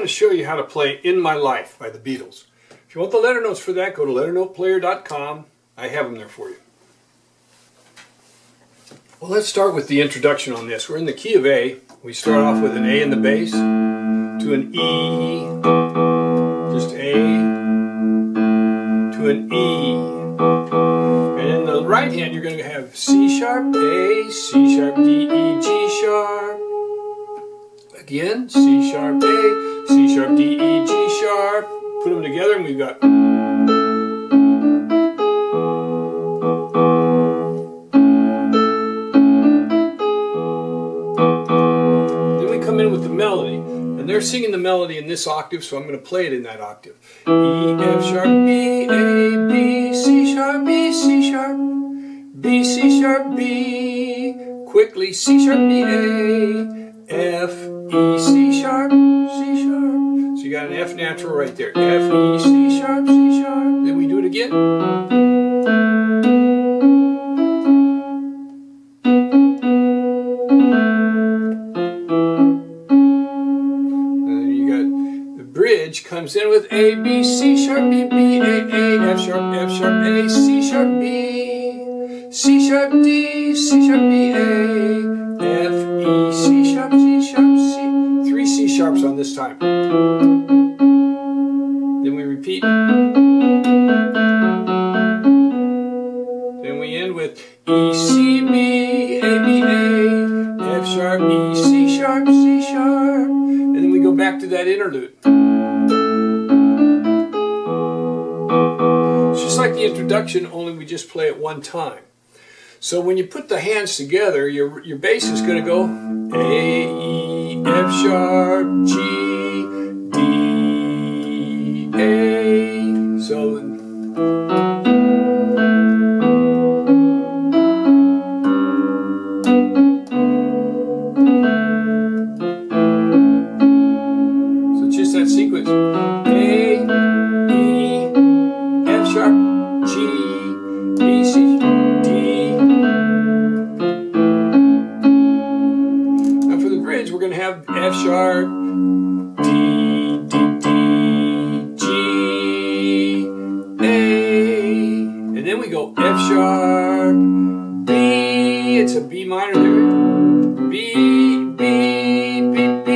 to show you how to play In My Life by the Beatles. If you want the letter notes for that, go to LetterNotePlayer.com. I have them there for you. Well, let's start with the introduction on this. We're in the key of A. We start off with an A in the bass, to an E, just A, to an E. And in the right hand, you're going to have C sharp, A, C sharp, D, E, G sharp. Again, C sharp, A, C sharp, D, E, G sharp. Put them together and we've got. Then we come in with the melody. And they're singing the melody in this octave, so I'm going to play it in that octave. E, F sharp, B, A, B, C sharp, B, C sharp, B, C sharp, B. Quickly, C sharp, B, A, F, E, C sharp, C sharp. So you got an F natural right there. F, E, C sharp, C sharp. Then we do it again. Bridge comes in with A, B, C sharp, B, B, A, F sharp, A, C sharp, B, C sharp, D, C sharp, B, A, F, E, C sharp, C sharp, C. 3 C sharps on this time. Then we repeat. Then we end with E, C, B, A, B, A, F sharp, E, C sharp, C sharp. And then we go back to that interlude. Just like the introduction, only we just play it one time. So when you put the hands together, your bass is going to go A, E, F sharp, G, D, A. So just that sequence. A, E, F sharp, G, B, C, D. Now for the bridge, we're going to have F sharp, D, D, D, G, A. And then we go F sharp, B. It's a B minor there. B, B, B, B,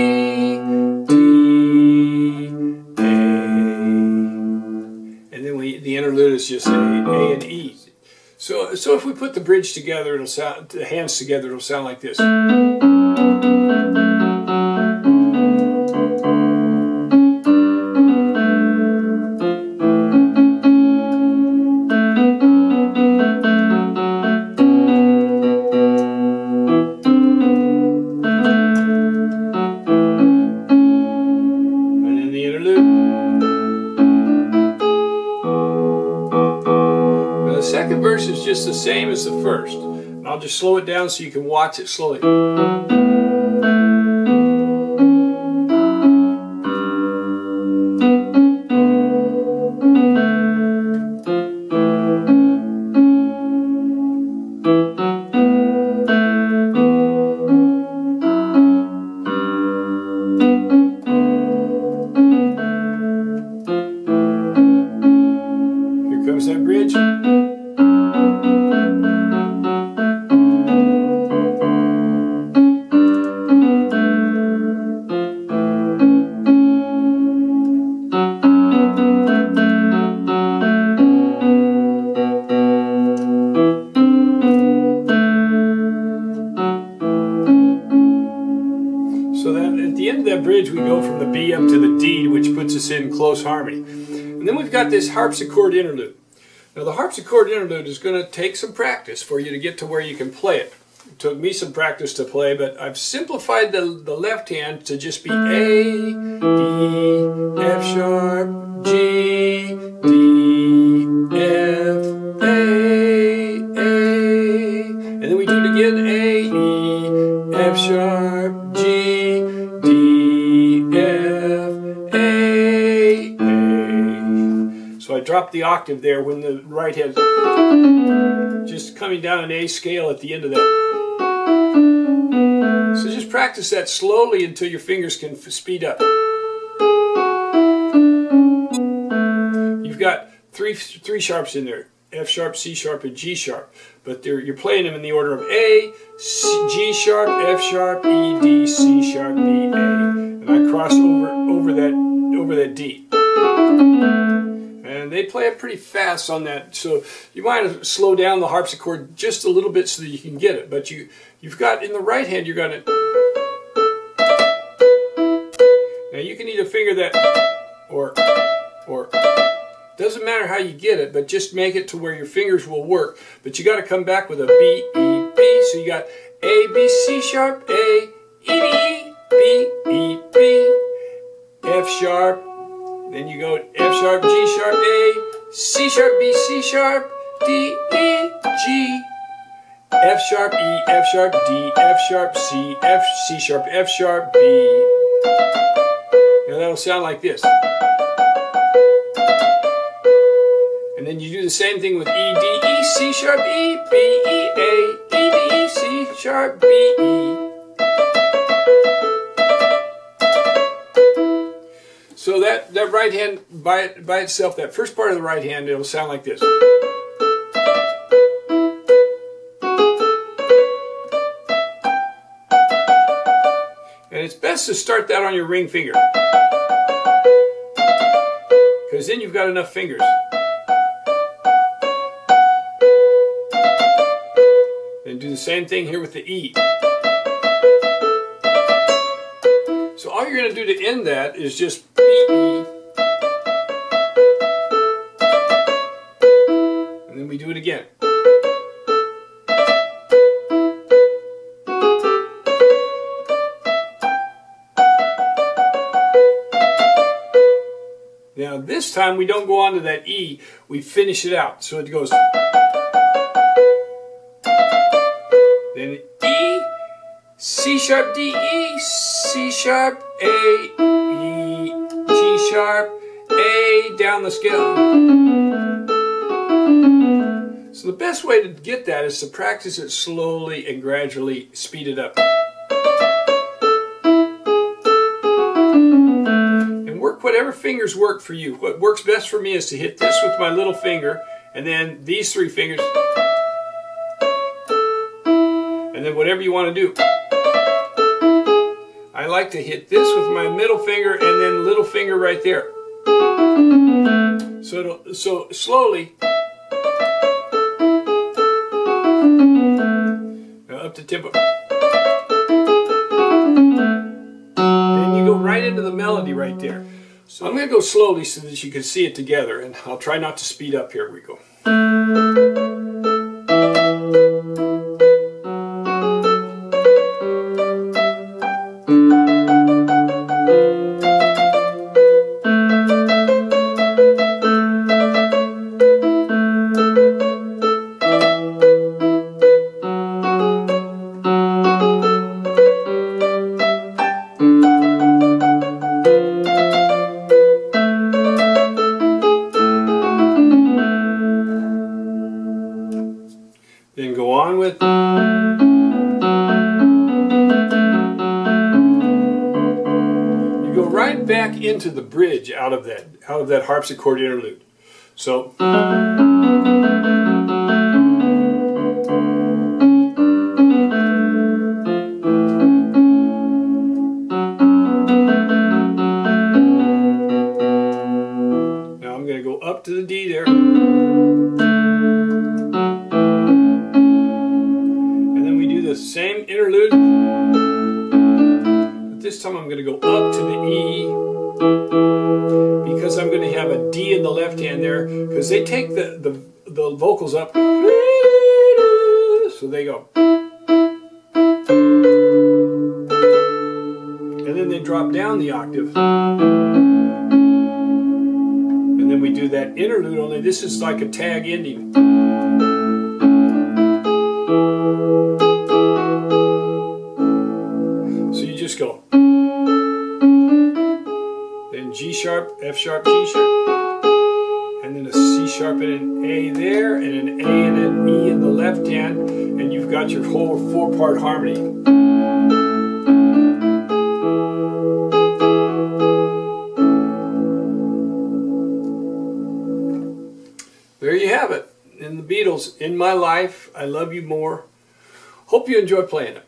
D, A. And then the interlude is just A and E. So if we put the bridge together, it'll sound, the hands together, it'll sound like this. And then the interlude. The second verse is just the same as the first. And I'll just slow it down so you can watch it slowly. Here comes that bridge. So that at the end of that bridge, we go from the B up to the D, which puts us in close harmony. And then we've got this harpsichord interlude. Now the harpsichord interlude is going to take some practice for you to get to where you can play it. It took me some practice to play, but I've simplified the left hand to just be A, D, F sharp, G, D, F, A. And then we do it again, A, E, F sharp, G, D, F, A. So I dropped the octave there when the right hand just coming down an A scale at the end of that. So just practice that slowly until your fingers can speed up. three sharps in there: F sharp, C sharp, and G sharp. But you're playing them in the order of A, C, G sharp, F sharp, E, D, C sharp, B, A, and I cross over that D. And they play it pretty fast on that, so you might slow down the harpsichord just a little bit so that you can get it. But you've got in the right hand, you're going to. Now you can either finger that or doesn't matter how you get it, but just make it to where your fingers will work. But you got to come back with a B, E, B. So you got A, B, C sharp, A, E, B, E, B, F sharp. Then you go F sharp, G sharp, A, C sharp, B, C sharp, D, E, G, F sharp, E, F sharp, D, F sharp, C, F, C sharp, F sharp, B. Now that'll sound like this. And then you do the same thing with E, D, E, C sharp, E, B, E, A, E, D, E, C sharp, B, E. So that right hand by itself, that first part of the right hand, it'll sound like this. And it's best to start that on your ring finger, because then you've got enough fingers. And do the same thing here with the E. So all you're going to do to end that is just B, E. And then we do it again. Now this time we don't go on to that E, we finish it out. So it goes. Then E, C sharp, D, E, C sharp, A, E, G sharp, A, down the scale. So the best way to get that is to practice it slowly and gradually speed it up. And work whatever fingers work for you. What works best for me is to hit this with my little finger, and then these three fingers. And then whatever you want to do. I like to hit this with my middle finger and then little finger right there. So slowly. Now up to tempo. Then you go right into the melody right there. So I'm going to go slowly so that you can see it together, and I'll try not to speed up. Here we go. Then go on with. You go right back into the bridge out of that harpsichord interlude. So. Now I'm going to go up to the D there. The same interlude, but this time I'm going to go up to the E, because I'm going to have a D in the left hand there, because they take the vocals up, so they go, and then they drop down the octave, and then we do that interlude, only this is like a tag ending. Just go. Then G sharp, F sharp, G sharp, and then a C sharp and an A there, and an A and an E in the left hand, and you've got your whole four-part harmony. Beatles, In My Life, I Love You More. Hope you enjoy playing it.